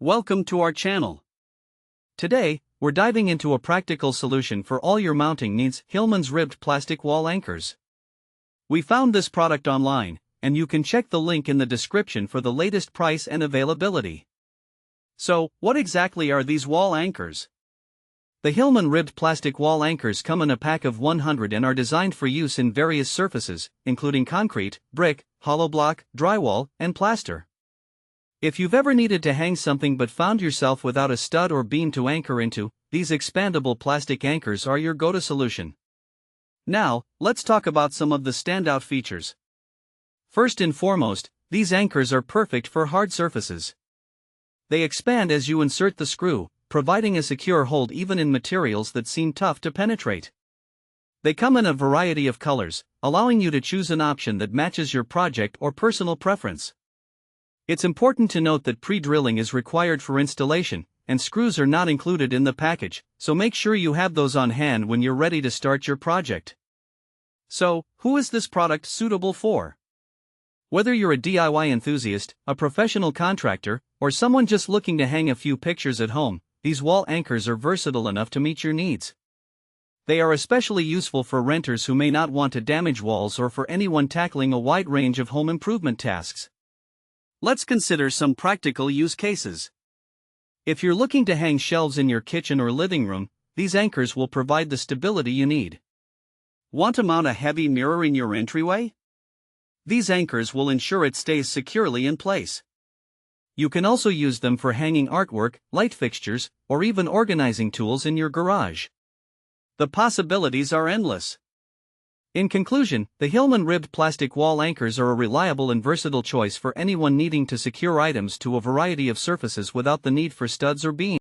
Welcome to our channel. Today, we're diving into a practical solution for all your mounting needs: Hillman's ribbed plastic wall anchors. We found this product online, and you can check the link in the description for the latest price and availability. So, what exactly are these wall anchors? The Hillman ribbed plastic wall anchors come in a pack of 100 and are designed for use in various surfaces, including concrete, brick, hollow block, drywall, and plaster. If you've ever needed to hang something but found yourself without a stud or beam to anchor into, these expandable plastic anchors are your go-to solution. Now, let's talk about some of the standout features. First and foremost, these anchors are perfect for hard surfaces. They expand as you insert the screw, providing a secure hold even in materials that seem tough to penetrate. They come in a variety of colors, allowing you to choose an option that matches your project or personal preference. It's important to note that pre-drilling is required for installation, and screws are not included in the package, so make sure you have those on hand when you're ready to start your project. So, who is this product suitable for? Whether you're a DIY enthusiast, a professional contractor, or someone just looking to hang a few pictures at home, these wall anchors are versatile enough to meet your needs. They are especially useful for renters who may not want to damage walls or for anyone tackling a wide range of home improvement tasks. Let's consider some practical use cases. If you're looking to hang shelves in your kitchen or living room, these anchors will provide the stability you need. Want to mount a heavy mirror in your entryway? These anchors will ensure it stays securely in place. You can also use them for hanging artwork, light fixtures, or even organizing tools in your garage. The possibilities are endless. In conclusion, the Hillman ribbed plastic wall anchors are a reliable and versatile choice for anyone needing to secure items to a variety of surfaces without the need for studs or beams.